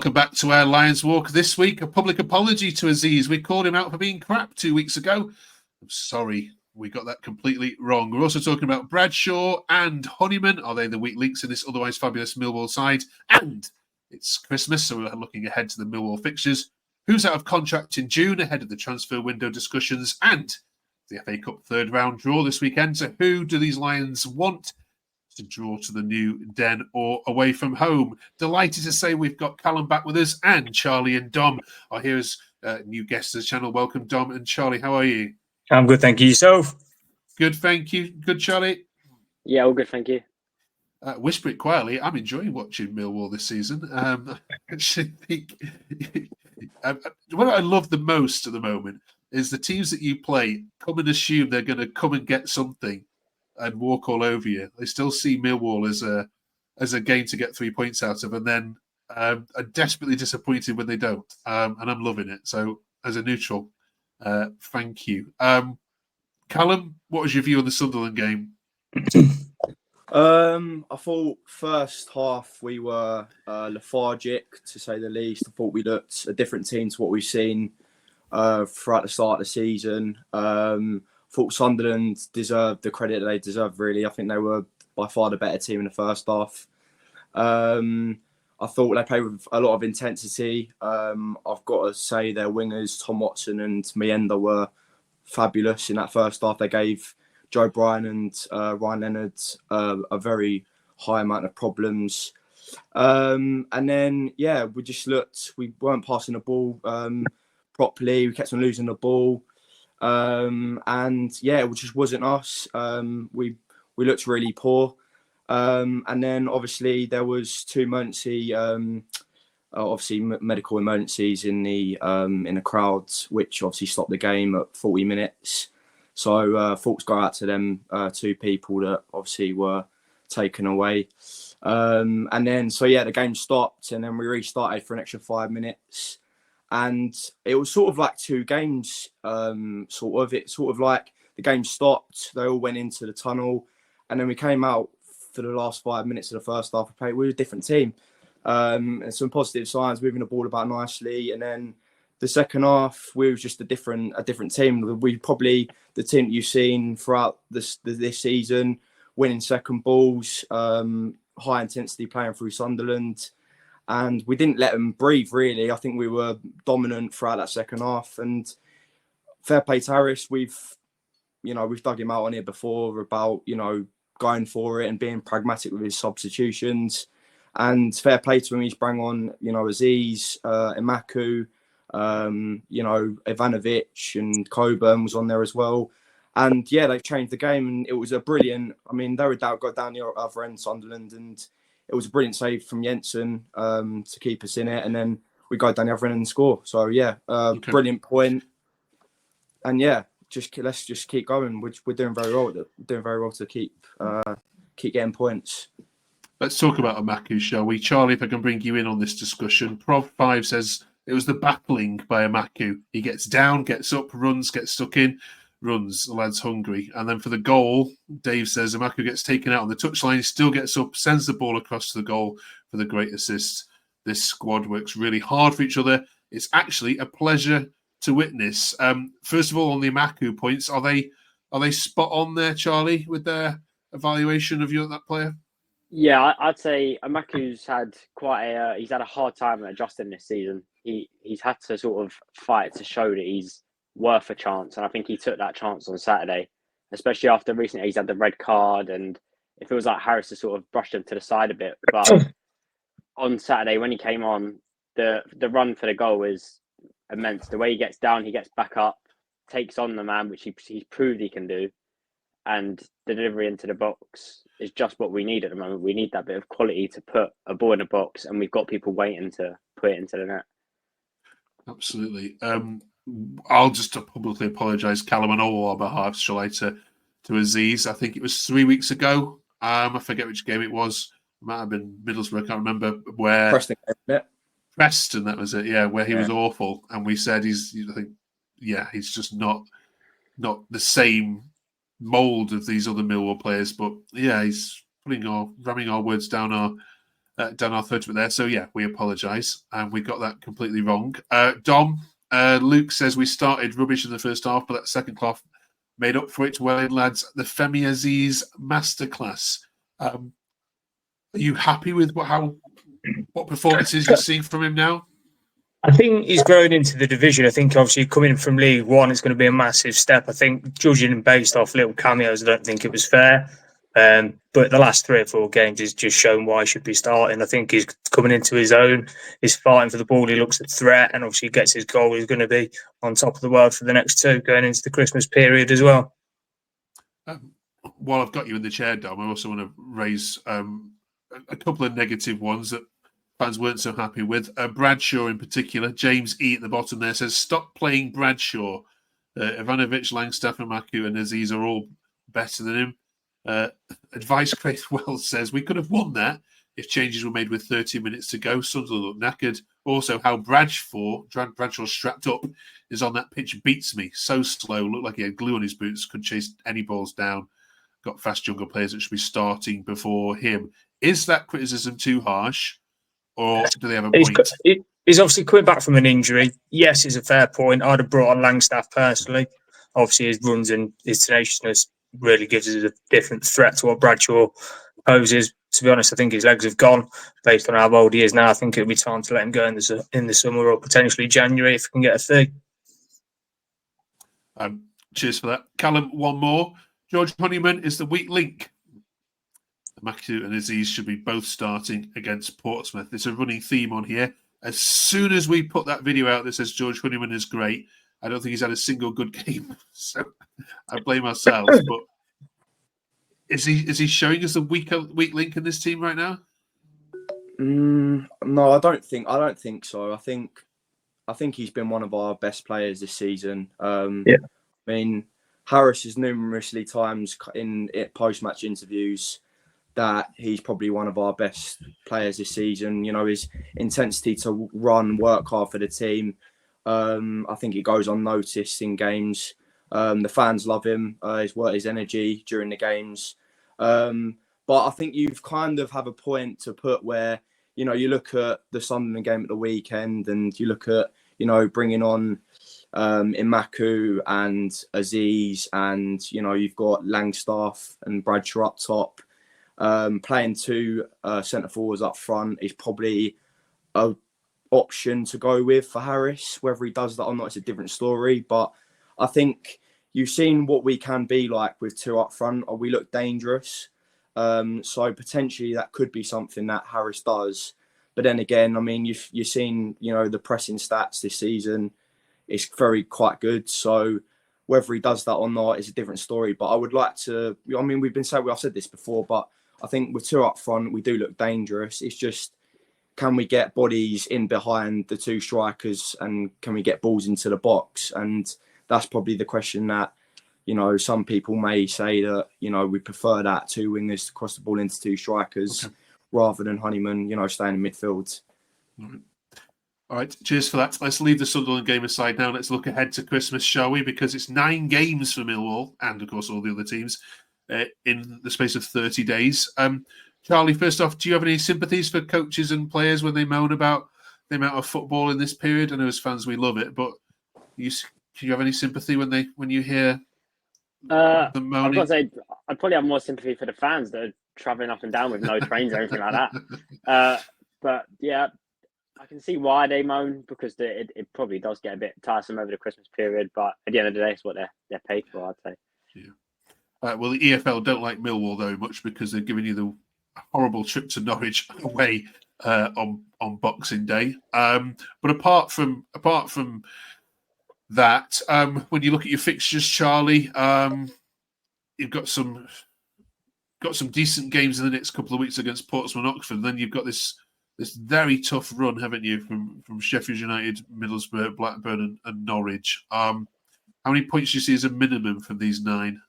Welcome back to our Lions Walk this week. A public apology to Aziz. We called him out for being crap 2 weeks ago. I'm sorry, we got that completely wrong. We're also talking about Bradshaw and Honeyman. Are they the weak links in this otherwise fabulous Millwall side? And it's Christmas, so we're looking ahead to the Millwall fixtures. Who's out of contract in June ahead of the transfer window discussions? And the FA Cup third round draw this weekend. So who do these Lions want to draw to the new den or away from home? Delighted to say we've got Callum back with us, and Charlie and Dom are here as new guests to the channel. Welcome, Dom and Charlie. How are you? I'm good, thank you. Yourself? Good, thank you. Good, Charlie? Yeah, all good, thank you. Whisper it quietly. I'm enjoying watching Millwall this season. I actually think what I love the most at the moment is the teams that you play come and assume they're going to come and get something and walk all over you. They still see Millwall as a game to get 3 points out of, and then are desperately disappointed when they don't. And I'm loving it. So, as a neutral, thank you. Callum, what was your view on the Sunderland game? I thought first half we were lethargic, to say the least. I thought we looked a different team to what we've seen throughout the start of the season. Thought Sunderland deserved the credit they deserved, really. I think they were by far the better team in the first half. I thought they played with a lot of intensity. I've got to say their wingers, Tom Watson and Mienda, were fabulous in that first half. They gave Joe Bryan and Ryan Leonard a very high amount of problems. And then, yeah, we weren't passing the ball properly. We kept on losing the ball. And yeah, it just wasn't us. We looked really poor. And then obviously there was two emergency, medical emergencies in the crowds, which obviously stopped the game at 40 minutes. So thoughts go out to them two people that obviously were taken away. And then, so yeah, the game stopped, and then we restarted for an extra 5 minutes. And it was sort of like two games, It's sort of like the game stopped, they all went into the tunnel, and then we came out for the last 5 minutes of the first half. We were a different team. And some positive signs, moving the ball about nicely. And then the second half, we were just a different team. We probably the team that you've seen throughout this season, winning second balls, high intensity playing through Sunderland. And we didn't let them breathe, really. I think we were dominant throughout that second half. And fair play to Harris. We've dug him out on it before about, going for it and being pragmatic with his substitutions. And fair play to him. He's brought on, Aziz, Amakhu, Ivanovic and Coburn was on there as well. And yeah, they've changed the game, and it was a brilliant. I mean, they were got down the other end, Sunderland, and it was a brilliant save from Jensen to keep us in it, and then we go down the other end and score. So yeah, Brilliant point. And yeah, let's just keep going. We're doing very well. We're doing very well to keep getting points. Let's talk about Amakhu, shall we? Charlie, if I can bring you in on this discussion. Prov5 says it was the battling by Amakhu. He gets down, gets up, runs, gets stuck in, runs. The lad's hungry. And then for the goal, Dave says Amakhu gets taken out on the touchline, still gets up, sends the ball across to the goal for the great assist. This squad works really hard for each other. It's actually a pleasure to witness. First of all, on the Amakhu points, are they spot on there, Charlie, with their evaluation of that player? Yeah, I'd say Amakhu's had he's had a hard time adjusting this season. He's had to sort of fight to show that he's worth a chance, and I think he took that chance on Saturday, especially after recently he's had the red card, and it feels like Harris has sort of brushed him to the side a bit. But on Saturday when he came on, the run for the goal is immense. The way he gets down, he gets back up, takes on the man, which he's proved he can do, and the delivery into the box is just what we need at the moment. We need that bit of quality to put a ball in the box, and we've got people waiting to put it into the net. Absolutely. I'll just publicly apologise, Callum, on all our behalf, shall I, to Aziz. I think it was 3 weeks ago. I forget which game it was. It might have been Middlesbrough, I can't remember. Where Preston, that was it, yeah, where he was awful. And we said he's just not the same mould of these other Millwall players. But yeah, he's ramming our words down down our throat there. So yeah, we apologise, and we got that completely wrong. Dom, Luke says we started rubbish in the first half, but that second half made up for it. Well in, lads. The Femi Azeez masterclass. Are you happy with what performances you're seeing from him now? I think he's grown into the division. I think obviously coming from League One, it's going to be a massive step. I think judging him based off little cameos, I don't think it was fair. But the last 3 or 4 games has just shown why he should be starting. I think he's coming into his own. He's fighting for the ball. He looks at threat, and obviously gets his goal. He's going to be on top of the world for the next 2 going into the Christmas period as well. While I've got you in the chair, Dom, I also want to raise a couple of negative ones that fans weren't so happy with. Bradshaw in particular. James E at the bottom there says, stop playing Bradshaw. Ivanovic, Langstaff, Amakhu and Aziz are all better than him. Advice Craig Wells says, we could have won that if changes were made with 30 minutes to go. Sunderland look knackered. Also, how Bradshaw strapped up is on that pitch beats me. So slow, looked like he had glue on his boots, could chase any balls down. Got fast younger players that should be starting before him. Is that criticism too harsh? Or do they have a point? He's obviously coming back from an injury. Yes, it's a fair point. I'd have brought on Langstaff personally. Obviously, his runs and his tenaciousness really gives us a different threat to what Bradshaw poses. To be honest, I think his legs have gone based on how old he is now. I think it'll be time to let him go in the summer or potentially January if we can get a fee. Cheers for that. Callum, one more. George Honeyman is the weak link. Amakhu and Aziz should be both starting against Portsmouth. There's a running theme on here. As soon as we put that video out that says George Honeyman is great, I don't think he's had a single good game. So I blame ourselves. But is he showing us the weak link in this team right now? No, I don't think so. I think he's been one of our best players this season. I mean, Harris has numerously times in post-match interviews that he's probably one of our best players this season. You know, his intensity to run, work hard for the team. I think it goes unnoticed in games. The fans love him, his energy during the games. But I think you've kind of have a point to put where, you know, you look at the Sunderland game at the weekend and you look at, you know, bringing on Amakhu and Aziz, and, you know, you've got Langstaff and Bradshaw up top. Playing 2 centre forwards up front is probably an option to go with for Harris. Whether he does that or not, it's a different story. But I think you've seen what we can be like with 2 up front, or we look dangerous. So potentially that could be something that Harris does. But then again, I mean, you've seen, you know, the pressing stats this season. It's quite good. So whether he does that or not is a different story. But I would like to, I mean, I've said this before, but I think with 2 up front, we do look dangerous. It's just, can we get bodies in behind the 2 strikers, and can we get balls into the box? And that's probably the question that, you know, some people may say that, you know, we prefer that 2 wingers to cross the ball into 2 strikers rather than Honeyman, you know, staying in midfield. All right, cheers for that. Let's leave the Sunderland game aside now. Let's look ahead to Christmas, shall we? Because it's 9 games for Millwall and, of course, all the other teams in the space of 30 days. Charlie, first off, do you have any sympathies for coaches and players when they moan about the amount of football in this period? I know as fans we love it, but can you have any sympathy when you hear the moaning? I've got to say, I'd probably have more sympathy for the fans that are travelling up and down with no trains or anything like that. But yeah, I can see why they moan, because it probably does get a bit tiresome over the Christmas period. But at the end of the day, it's what they're paid for, I'd say. Yeah. Well, the EFL don't like Millwall very much because they're giving you the horrible trip to Norwich away on Boxing Day. But apart from that, when you look at your fixtures, Charlie, you've got some decent games in the next couple of weeks against Portsmouth and Oxford. And then you've got this very tough run, haven't you, from Sheffield United, Middlesbrough, Blackburn, and Norwich. How many points do you see as a minimum from these 9?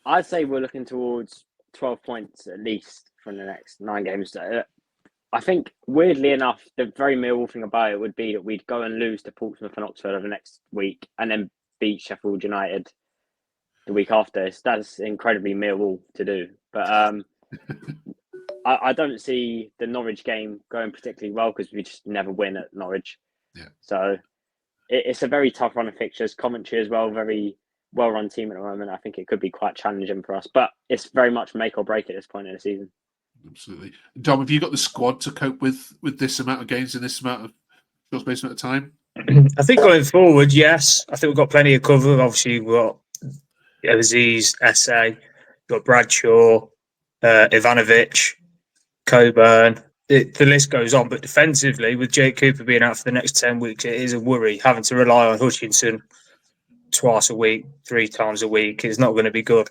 I'd say we're looking towards 12 points at least from the next 9 games. I think, weirdly enough, the very Millwall thing about it would be that we'd go and lose to Portsmouth and Oxford over the next week and then beat Sheffield United the week after. That's incredibly Millwall to do. But I don't see the Norwich game going particularly well because we just never win at Norwich. Yeah. So it's a very tough run of fixtures. Coventry as well, very well-run team at the moment. I think it could be quite challenging for us, but it's very much make or break at this point in the season. Absolutely. Dom, have you got the squad to cope with this amount of games in this amount of short space amount of time? I think going forward, yes. I think we've got plenty of cover. Obviously, we've got Aziz, SA, we've got Bradshaw, Ivanovic, Coburn. The list goes on. But defensively, with Jake Cooper being out for the next 10 weeks, it is a worry. Having to rely on Hutchinson twice a week, 3 times a week is not going to be good.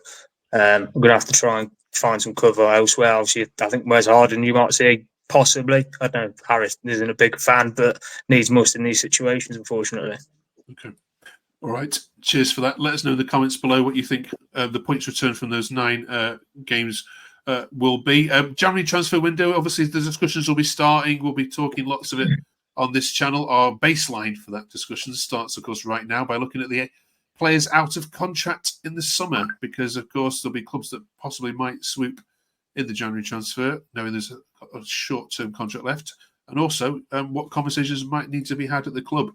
We're going to have to try and find some cover elsewhere. Obviously, I think Wes Harden, you might see possibly. I don't know. Harris isn't a big fan, but needs must in these situations, unfortunately. Okay. All right. Cheers for that. Let us know in the comments below what you think the points returned from those 9 games will be. January transfer window, obviously, the discussions will be starting. We'll be talking lots of it on this channel. Our baseline for that discussion starts, of course, right now by looking at the players out of contract in the summer, because, of course, there'll be clubs that possibly might swoop in the January transfer, knowing there's a short-term contract left, and also what conversations might need to be had at the club.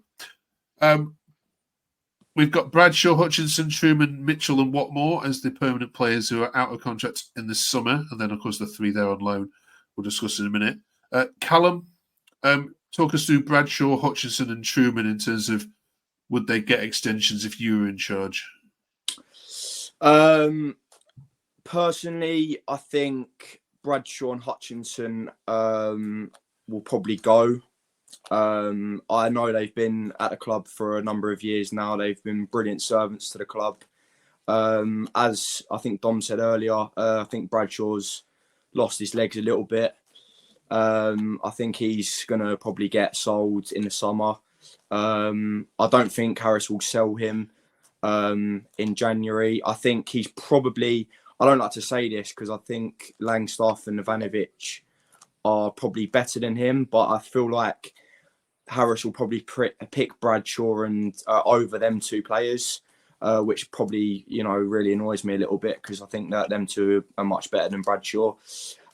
We've got Bradshaw, Hutchinson, Truman, Mitchell and Watmore as the permanent players who are out of contract in the summer, and then, of course, the 3 there on loan we'll discuss in a minute. Callum, talk us through Bradshaw, Hutchinson and Truman in terms of would they get extensions if you were in charge? Personally, I think Bradshaw and Hutchinson will probably go. I know they've been at the club for a number of years now. They've been brilliant servants to the club. As I think Dom said earlier, I think Bradshaw's lost his legs a little bit. I think he's going to probably get sold in the summer. I don't think Harris will sell him in January. I think he's probably, I don't like to say this because I think Langstaff and Ivanovic are probably better than him, but I feel like Harris will probably pick Bradshaw and over them 2 players, which probably, really annoys me a little bit because I think that them 2 are much better than Bradshaw.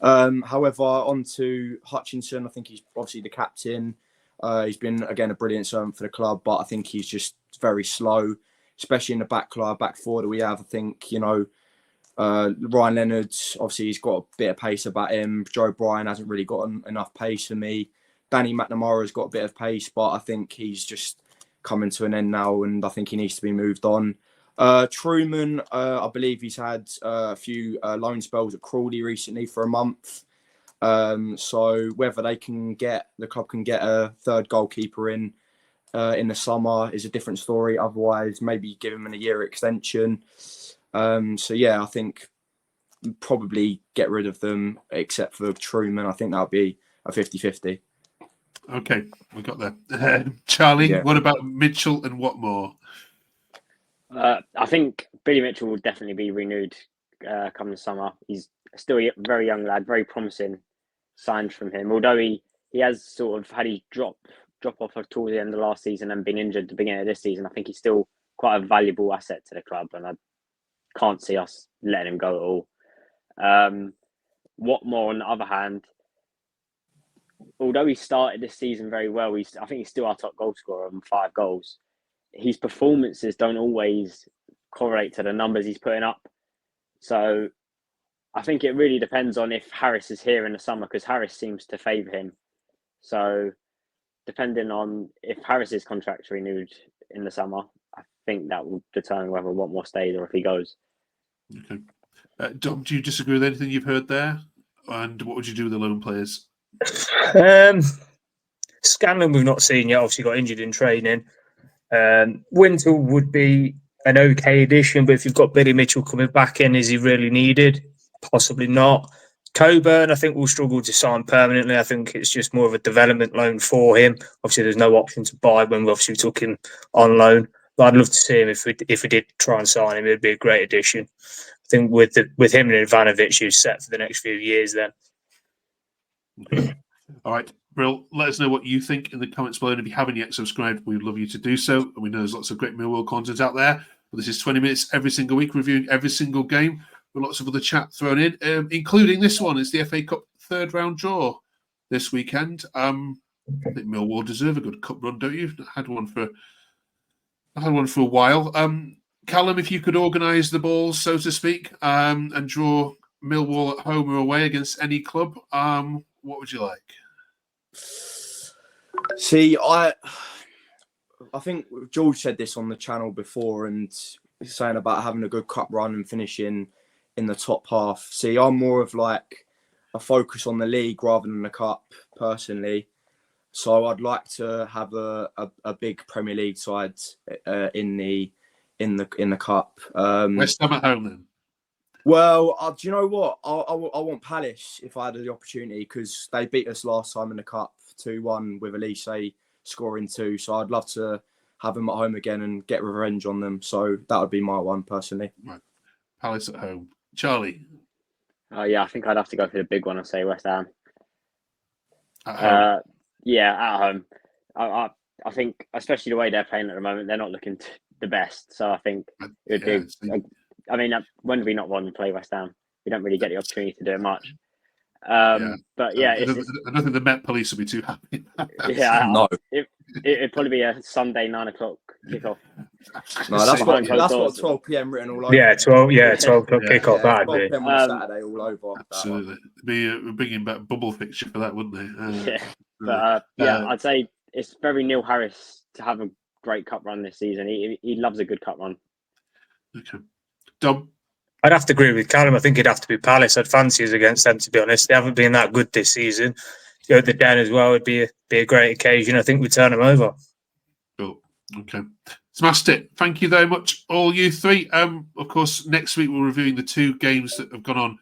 However, on to Hutchinson, I think he's obviously the captain. He's been, again, a brilliant servant for the club, but I think he's just very slow, especially in the back 4 that we have. I think, Ryan Leonard's, obviously, he's got a bit of pace about him. Joe Bryan hasn't really got enough pace for me. Danny McNamara's got a bit of pace, but I think he's just coming to an end now, and I think he needs to be moved on. Truman, I believe he's had a few loan spells at Crawley recently for a month. So whether the club can get a 3rd goalkeeper in the summer is a different story. Otherwise, maybe give him a year extension. I think probably get rid of them except for Truman. I think that'll be a 50-50. Okay, we got that. Charlie, What about Mitchell and Watmore? I think Billy Mitchell will definitely be renewed come the summer. He's still a very young lad, very promising signs from him. Although he has sort of had his drop off towards the end of last season and been injured at the beginning of this season, I think he's still quite a valuable asset to the club, and I can't see us letting him go at all. Watmore, on the other hand, although he started this season very well, I think he's still our top goal scorer on 5 goals. His performances don't always correlate to the numbers he's putting up. So I think it really depends on if Harris is here in the summer, because Harris seems to favour him. So depending on if Harris's contract's renewed in the summer, I think that will determine whether Watmore stays or if he goes. Okay. Dom, do you disagree with anything you've heard there? And what would you do with the loan players? Scanlon we've not seen yet. Obviously got injured in training. Winter would be an okay addition, but if you've got Billy Mitchell coming back in, is he really needed? Possibly not. Coburn, I think, will struggle to sign permanently. I think it's just more of a development loan for him. Obviously, there's no option to buy when we obviously took him on loan. But I'd love to see him if we did try and sign him. It'd be a great addition. I think with him and Ivanovic, he's set for the next few years then. Okay. All right, Brill, let us know what you think in the comments below. And if you haven't yet subscribed, we'd love you to do so. And we know there's lots of great Millwall content out there. But this is 20 minutes every single week reviewing every single game. with lots of other chat thrown in, including this one. It's the FA Cup third round draw this weekend. I think Millwall deserve a good cup run, don't you? I had one for a while. Callum, if you could organise the balls, so to speak, and draw Millwall at home or away against any club, what would you like? See, I think George said this on the channel before, and saying about having a good cup run and finishing in the top half. See, I'm more of like a focus on the league rather than the cup, personally. So I'd like to have a big Premier League side in the cup. West Ham at home then. Well, do you know what? I want Palace if I had the opportunity, because they beat us last time in the cup 2-1 with Elise scoring 2. So I'd love to have them at home again and get revenge on them. So that would be my one personally. Right. Palace at home. Charlie? Yeah, I think I'd have to go for the big one and say West Ham. At home. Yeah, at home. I think, especially the way they're playing at the moment, they're not looking the best. So I think it would be... I mean, when do we not want to play West Ham? We don't really get the opportunity to do it much. But yeah, I don't think the Met Police will be too happy. Yeah, no. It'd probably be a Sunday 9 o'clock kickoff. No, that's what 12 PM written all over. Yeah, 12 o'clock kickoff. Yeah, That'd be 12 PM on Saturday all over. Absolutely. Be bringing back bubble fixture for that, wouldn't they? I'd say it's very Neil Harris to have a great cup run this season. He loves a good cup run. Okay. Dom? I'd have to agree with Callum. I think it'd have to be Palace. I'd fancy us against them, to be honest. They haven't been that good this season. To go to the Den as well would be a great occasion. I think we'd turn them over. Cool. Okay. Smashed it. Thank you very much, all you three. Of course, next week we're reviewing the 2 games that have gone on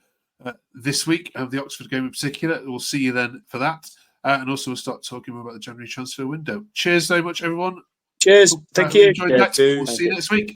this week, the Oxford game in particular. We'll see you then for that. And also we'll start talking more about the January transfer window. Cheers very much, everyone. Cheers. Thank you. Enjoyed that. We'll see you next week.